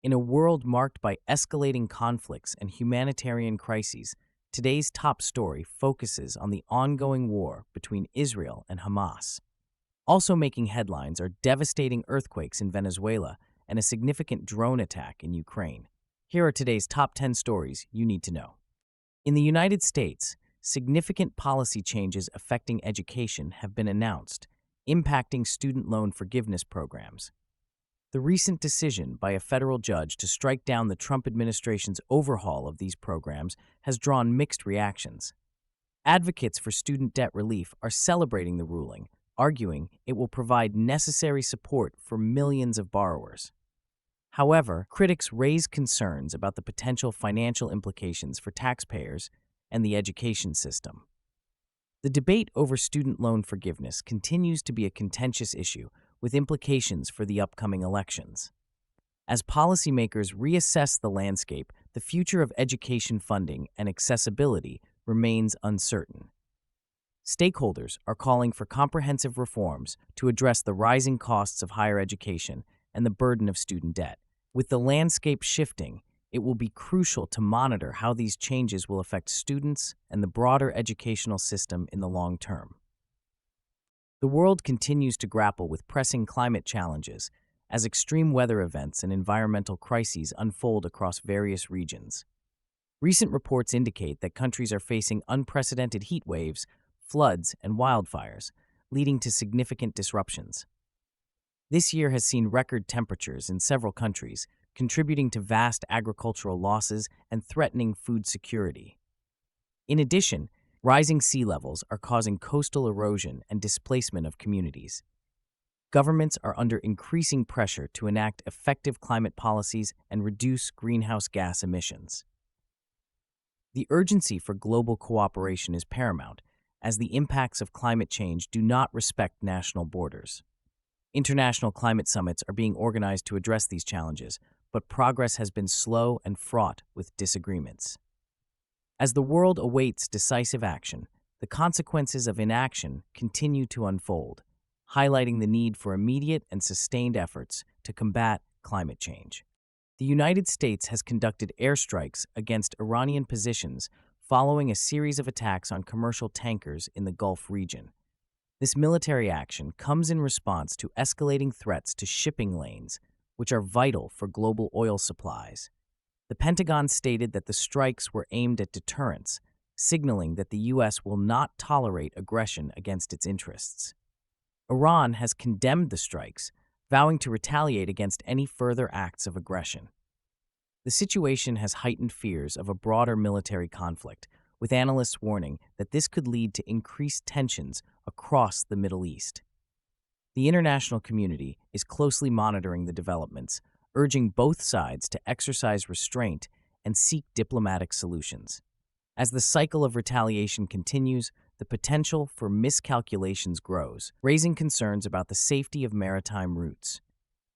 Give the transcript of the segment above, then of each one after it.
In a world marked by escalating conflicts and humanitarian crises, today's top story focuses on the ongoing war between Israel and Hamas. Also making headlines are devastating earthquakes in Venezuela and a significant drone attack in Ukraine. Here are today's top 10 stories you need to know. In the United States, significant policy changes affecting education have been announced, impacting student loan forgiveness programs. The recent decision by a federal judge to strike down the Trump administration's overhaul of these programs has drawn mixed reactions. Advocates for student debt relief are celebrating the ruling, arguing it will provide necessary support for millions of borrowers. However, critics raise concerns about the potential financial implications for taxpayers and the education system. The debate over student loan forgiveness continues to be a contentious issue, with implications for the upcoming elections. As policymakers reassess the landscape, the future of education funding and accessibility remains uncertain. Stakeholders are calling for comprehensive reforms to address the rising costs of higher education and the burden of student debt. With the landscape shifting, it will be crucial to monitor how these changes will affect students and the broader educational system in the long term. The world continues to grapple with pressing climate challenges as extreme weather events and environmental crises unfold across various regions. Recent reports indicate that countries are facing unprecedented heat waves, floods, and wildfires, leading to significant disruptions. This year has seen record temperatures in several countries, contributing to vast agricultural losses and threatening food security. In addition, rising sea levels are causing coastal erosion and displacement of communities. Governments are under increasing pressure to enact effective climate policies and reduce greenhouse gas emissions. The urgency for global cooperation is paramount, as the impacts of climate change do not respect national borders. International climate summits are being organized to address these challenges, but progress has been slow and fraught with disagreements. As the world awaits decisive action, the consequences of inaction continue to unfold, highlighting the need for immediate and sustained efforts to combat climate change. The United States has conducted airstrikes against Iranian positions following a series of attacks on commercial tankers in the Gulf region. This military action comes in response to escalating threats to shipping lanes, which are vital for global oil supplies. The Pentagon stated that the strikes were aimed at deterrence, signaling that the U.S. will not tolerate aggression against its interests. Iran has condemned the strikes, vowing to retaliate against any further acts of aggression. The situation has heightened fears of a broader military conflict, with analysts warning that this could lead to increased tensions across the Middle East. The international community is closely monitoring the developments, urging both sides to exercise restraint and seek diplomatic solutions. As the cycle of retaliation continues, the potential for miscalculations grows, raising concerns about the safety of maritime routes.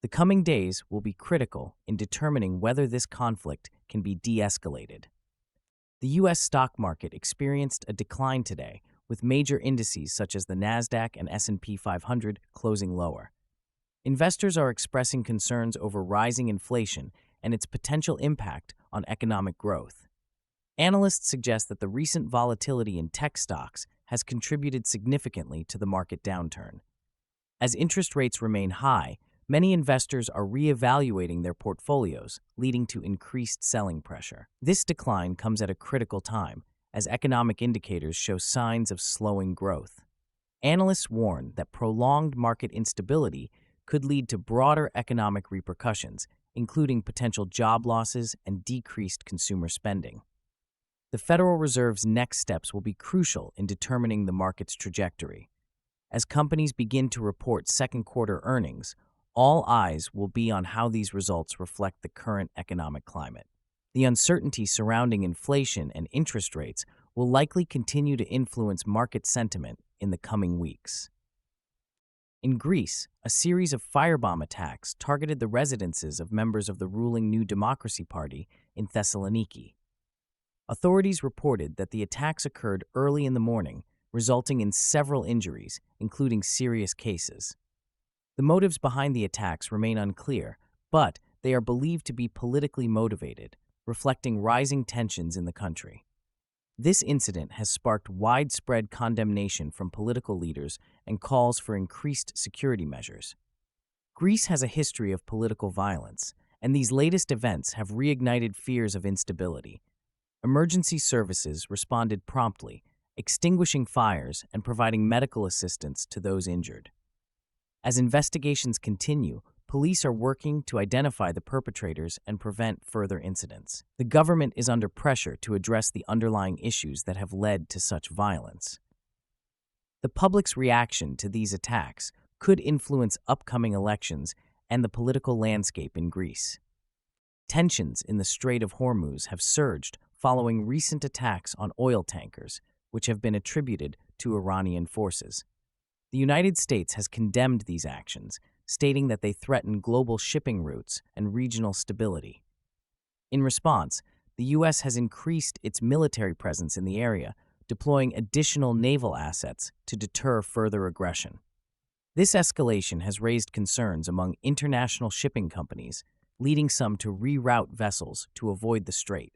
The coming days will be critical in determining whether this conflict can be de-escalated. The U.S. stock market experienced a decline today, with major indices such as the Nasdaq and S&P 500 closing lower. Investors are expressing concerns over rising inflation and its potential impact on economic growth. Analysts suggest that the recent volatility in tech stocks has contributed significantly to the market downturn. As interest rates remain high, many investors are reevaluating their portfolios, leading to increased selling pressure. This decline comes at a critical time, as economic indicators show signs of slowing growth. Analysts warn that prolonged market instability could lead to broader economic repercussions, including potential job losses and decreased consumer spending. The Federal Reserve's next steps will be crucial in determining the market's trajectory. As companies begin to report second-quarter earnings, all eyes will be on how these results reflect the current economic climate. The uncertainty surrounding inflation and interest rates will likely continue to influence market sentiment in the coming weeks. In Greece, a series of firebomb attacks targeted the residences of members of the ruling New Democracy Party in Thessaloniki. Authorities reported that the attacks occurred early in the morning, resulting in several injuries, including serious cases. The motives behind the attacks remain unclear, but they are believed to be politically motivated, reflecting rising tensions in the country. This incident has sparked widespread condemnation from political leaders and calls for increased security measures. Greece has a history of political violence, and these latest events have reignited fears of instability. Emergency services responded promptly, extinguishing fires and providing medical assistance to those injured. As investigations continue, police are working to identify the perpetrators and prevent further incidents. The government is under pressure to address the underlying issues that have led to such violence. The public's reaction to these attacks could influence upcoming elections and the political landscape in Greece. Tensions in the Strait of Hormuz have surged following recent attacks on oil tankers, which have been attributed to Iranian forces. The United States has condemned these actions, stating that they threaten global shipping routes and regional stability. In response, the U.S. has increased its military presence in the area, deploying additional naval assets to deter further aggression. This escalation has raised concerns among international shipping companies, leading some to reroute vessels to avoid the strait.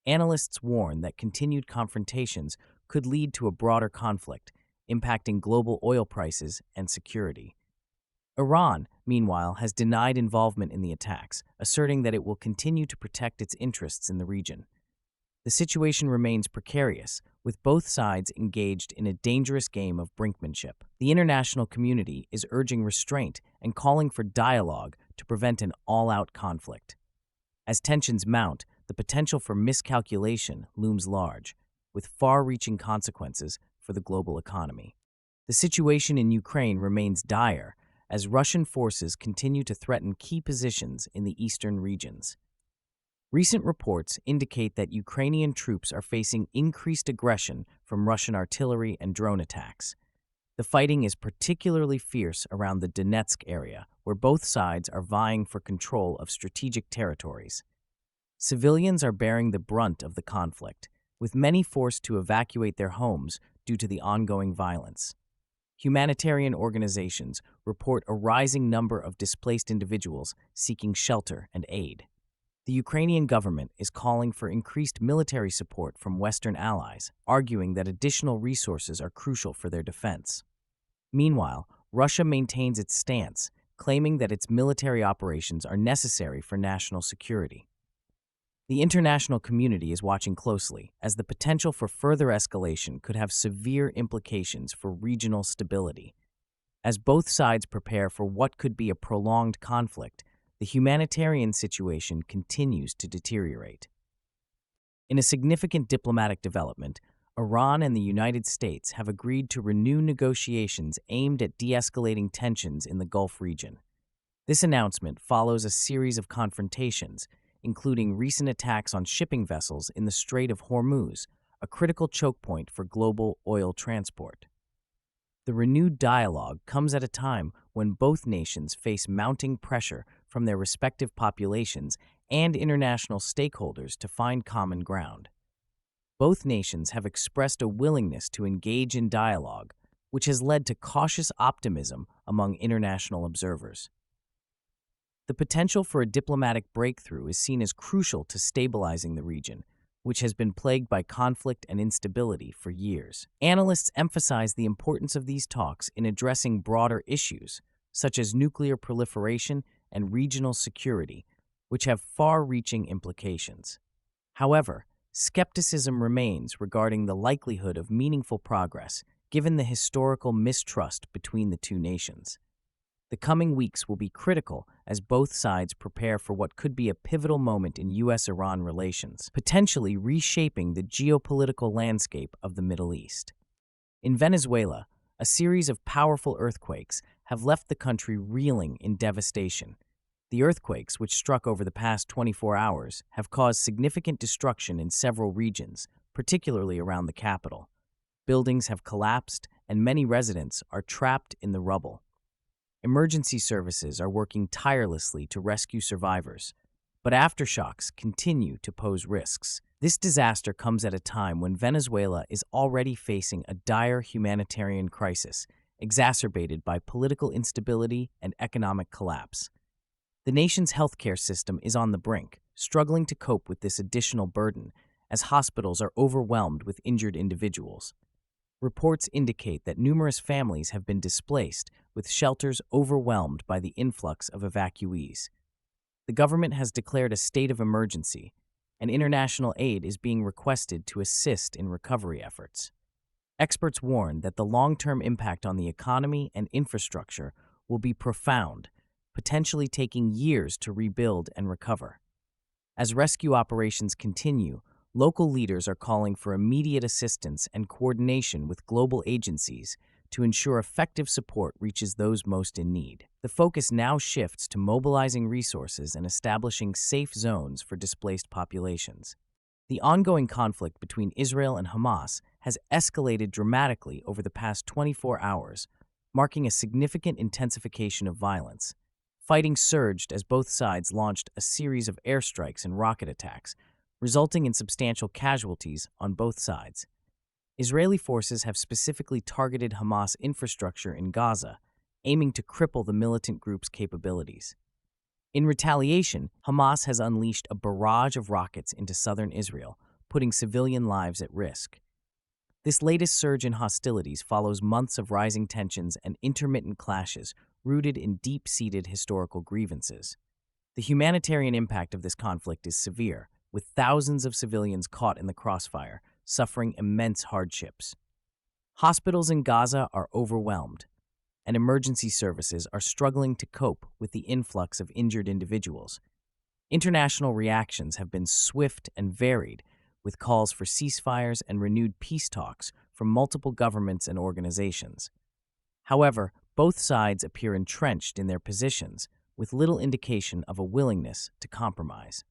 Analysts warn that continued confrontations could lead to a broader conflict, impacting global oil prices and security. Iran, meanwhile, has denied involvement in the attacks, asserting that it will continue to protect its interests in the region. The situation remains precarious, with both sides engaged in a dangerous game of brinkmanship. The international community is urging restraint and calling for dialogue to prevent an all-out conflict. As tensions mount, the potential for miscalculation looms large, with far-reaching consequences for the global economy. The situation in Ukraine remains dire as Russian forces continue to threaten key positions in the eastern regions. Recent reports indicate that Ukrainian troops are facing increased aggression from Russian artillery and drone attacks. The fighting is particularly fierce around the Donetsk area, where both sides are vying for control of strategic territories. Civilians are bearing the brunt of the conflict, with many forced to evacuate their homes due to the ongoing violence. Humanitarian organizations report a rising number of displaced individuals seeking shelter and aid. The Ukrainian government is calling for increased military support from Western allies, arguing that additional resources are crucial for their defense. Meanwhile, Russia maintains its stance, claiming that its military operations are necessary for national security. The international community is watching closely, as the potential for further escalation could have severe implications for regional stability. As both sides prepare for what could be a prolonged conflict, the humanitarian situation continues to deteriorate. In a significant diplomatic development, Iran and the United States have agreed to renew negotiations aimed at de-escalating tensions in the Gulf region. This announcement follows a series of confrontations, including recent attacks on shipping vessels in the Strait of Hormuz, a critical choke point for global oil transport. The renewed dialogue comes at a time when both nations face mounting pressure from their respective populations and international stakeholders to find common ground. Both nations have expressed a willingness to engage in dialogue, which has led to cautious optimism among international observers. The potential for a diplomatic breakthrough is seen as crucial to stabilizing the region, which has been plagued by conflict and instability for years. Analysts emphasize the importance of these talks in addressing broader issues, such as nuclear proliferation and regional security, which have far-reaching implications. However, skepticism remains regarding the likelihood of meaningful progress, given the historical mistrust between the two nations. The coming weeks will be critical as both sides prepare for what could be a pivotal moment in U.S.-Iran relations, potentially reshaping the geopolitical landscape of the Middle East. In Venezuela, a series of powerful earthquakes have left the country reeling in devastation. The earthquakes, which struck over the past 24 hours, have caused significant destruction in several regions, particularly around the capital. Buildings have collapsed, and many residents are trapped in the rubble. Emergency services are working tirelessly to rescue survivors, but aftershocks continue to pose risks. This disaster comes at a time when Venezuela is already facing a dire humanitarian crisis, exacerbated by political instability and economic collapse. The nation's healthcare system is on the brink, struggling to cope with this additional burden as hospitals are overwhelmed with injured individuals. Reports indicate that numerous families have been displaced, with shelters overwhelmed by the influx of evacuees. The government has declared a state of emergency, and international aid is being requested to assist in recovery efforts. Experts warn that the long-term impact on the economy and infrastructure will be profound, potentially taking years to rebuild and recover. As rescue operations continue, local leaders are calling for immediate assistance and coordination with global agencies to ensure effective support reaches those most in need. The focus now shifts to mobilizing resources and establishing safe zones for displaced populations. The ongoing conflict between Israel and Hamas has escalated dramatically over the past 24 hours, marking a significant intensification of violence. Fighting surged as both sides launched a series of airstrikes and rocket attacks, resulting in substantial casualties on both sides. Israeli forces have specifically targeted Hamas infrastructure in Gaza, aiming to cripple the militant group's capabilities. In retaliation, Hamas has unleashed a barrage of rockets into southern Israel, putting civilian lives at risk. This latest surge in hostilities follows months of rising tensions and intermittent clashes rooted in deep-seated historical grievances. The humanitarian impact of this conflict is severe, with thousands of civilians caught in the crossfire, suffering immense hardships. Hospitals in Gaza are overwhelmed, and emergency services are struggling to cope with the influx of injured individuals. International reactions have been swift and varied, with calls for ceasefires and renewed peace talks from multiple governments and organizations. However, both sides appear entrenched in their positions, with little indication of a willingness to compromise.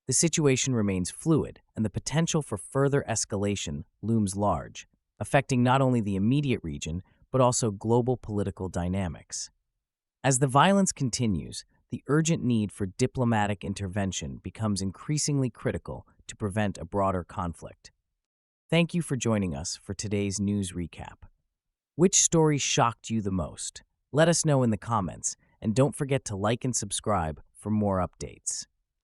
The situation remains fluid, and the potential for further escalation looms large, affecting not only the immediate region, but also global political dynamics. As the violence continues, the urgent need for diplomatic intervention becomes increasingly critical to prevent a broader conflict. Thank you for joining us for today's news recap. Which story shocked you the most? Let us know in the comments, and don't forget to like and subscribe for more updates.